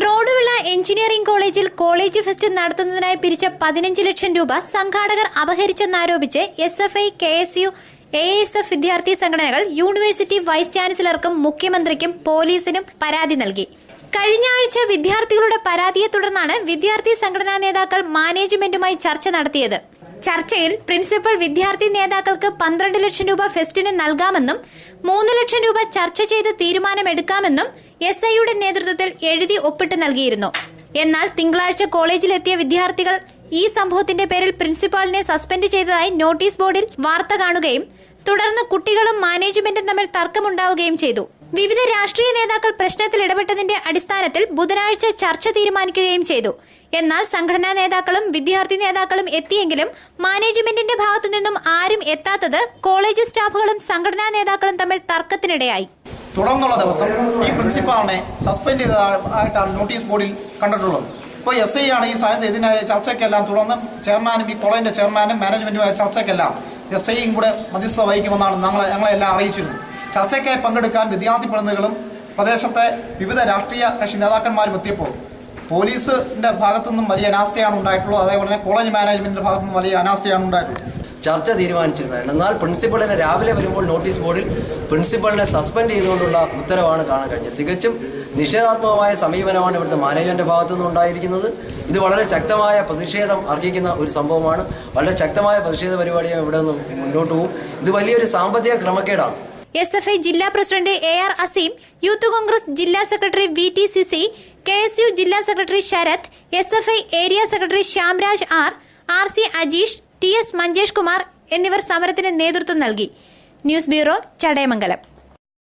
Roduvila engineering കോളേജിൽ college fest നടത്തുന്നതിനായി പിരിച്ച 15 ലക്ഷം രൂപ സംഘാടകർ അപഹരിച്ചെന്നാരോപിച്ച് SFI, KSU, ASF വിദ്യാർത്ഥി സംഘടനകൾ യൂണിവേഴ്സിറ്റി വൈസ് ചാൻസലർക്കും മുഖ്യമന്ത്രിക്കും പോലീസിനും പരാതി നൽകി. കഴിഞ്ഞ ആഴ്ച വിദ്യാർത്ഥികളുടെ പരാതിയെ തുടർന്നാണ് വിദ്യാർത്ഥി സംഘടനാ നേതാക്കൾ മാനേജ്മെന്റുമായി ചർച്ച നടത്തിയത്. ചർച്ചയിൽ പ്രിൻസിപ്പൽ വിദ്യാർത്ഥി നേതാക്കൾക്ക് 12 ലക്ഷം രൂപ ഫെസ്റ്റിന് നൽകാമെന്നും 3 ലക്ഷം രൂപ ചർച്ച ചെയ്ത് തീരുമാനമെടുക്കാമെന്നും SIയുടെ നേതൃത്വത്തിൽ എഴുതി ഒപ്പിട്ട് നൽകിയിരുന്നു. എന്നാൽ തിങ്കളാഴ്ച കോളേജിലെത്തിയ വിദ്യാർത്ഥികൾ ഈ സംഭവത്തിന്റെ പേരിൽ പ്രിൻസിപ്പാളിനെ സസ്പെൻഡ് ചെയ്തതായി നോട്ടീസ് ബോർഡിൽ വാർത്ത കാണുകയും തുടർന്ന് കുട്ടികളും മാനേജ്മെന്റും തമ്മിൽ തർക്കമുണ്ടാവുകയും ചെയ്തു. വിവിധ രാഷ്ട്രീയ നേതാക്കൾ പ്രശ്നത്തിൽ ഇടപെട്ടതിന്റെ അടിസ്ഥാനത്തിൽ ബുധനാഴ്ച ചർച്ച തീരുമാനിക്കുകയും ചെയ്തു. എന്നാൽ സംഘടനാ നേതാക്കളും വിദ്യാർത്ഥി നേതാക്കളും എത്തിയെങ്കിലും മാനേജ്മെന്റിന്റെ ഭാഗത്തുനിന്നും ആരും എത്താത്തത് കോളേജ് സ്റ്റാഫുകളും സംഘടനാ നേതാക്കളും തമ്മിൽ തർക്കത്തിനിടയായി. തുടർന്നുള്ള ദിവസം ഈ പ്രിൻസിപ്പാളിനെ സസ്പെൻഡ് ചെയ്തതായിട്ടാണ് നോട്ടീസ് ബോർഡിൽ കണ്ടിട്ടുള്ളത്. ഇപ്പോൾ SI ആണ് ഈ സാധനത്തിൽ ഇതിനായ ചർച്ചയ്ക്കെല്ലാം തുടർന്ന് ചെയർമാനും ഈ കോളേജിന്റെ ചെയർമാനും മാനേജ്മെന്റുമായ ചർച്ചയ്ക്കെല്ലാം SIയും കൂടെ മധ്യസ്ഥത വഹിക്കുമെന്നാണ് ഞങ്ങളെല്ലാം അറിയിച്ചിരുന്നത്. ചർച്ചയ്ക്കായി പങ്കെടുക്കാൻ വിദ്യാർത്ഥി പ്രതിനിധികളും പ്രദേശത്തെ വിവിധ രാഷ്ട്രീയ കക്ഷി നേതാക്കന്മാരും എത്തിയപ്പോൾ പോലീസിന്റെ ഭാഗത്തുനിന്നും വലിയ അനാസ്ഥയാണ് ഉണ്ടായിട്ടുള്ളത്. അതേപോലെ തന്നെ കോളേജ് മാനേജ്മെന്റിന്റെ ഭാഗത്തുനിന്നും വലിയ അനാസ്ഥയാണ് ഉണ്ടായിട്ടുള്ളത്. ചർച്ച തീരുമാനിച്ചിരുന്നത്. എന്നാൽ പ്രിൻസിപ്പളിനെ രാവിലെ വരുമ്പോൾ നോട്ടീസ് ബോർഡിൽ പ്രിൻസിപ്പളിനെ സസ്പെൻഡ് ചെയ്തുകൊണ്ടുള്ള ഉത്തരവാണ് കാണാൻ കഴിഞ്ഞത്. തികച്ചും നിഷേധാത്മകമായ സമീപനമാണ് ഇവിടുത്തെ മാനേജ്മെന്റ് ഭാഗത്തുനിന്ന് ഉണ്ടായിരിക്കുന്നത്. ഇത് വളരെ ശക്തമായ പ്രതിഷേധം അർഹിക്കുന്ന ഒരു സംഭവമാണ്. വളരെ ശക്തമായ പ്രതിഷേധ പരിപാടിയാണ് ഇവിടെ നിന്ന് മുന്നോട്ട് പോകും. ഇത് വലിയൊരു സാമ്പത്തിക ക്രമക്കേടാണ്. SFI ജില്ലാ പ്രസിഡന്റ് AR അസീം, യൂത്ത് കോൺഗ്രസ് ജില്ലാ സെക്രട്ടറി VTCC, KSU ജില്ലാ secretary Sarath, SFI area secretary Shyamraj R, RC Ajeesh, TS Manjesh Kumar എന്നിവർ സമരത്തിന് നേതൃത്വം നൽകി. News bureau, Chadayamangalam.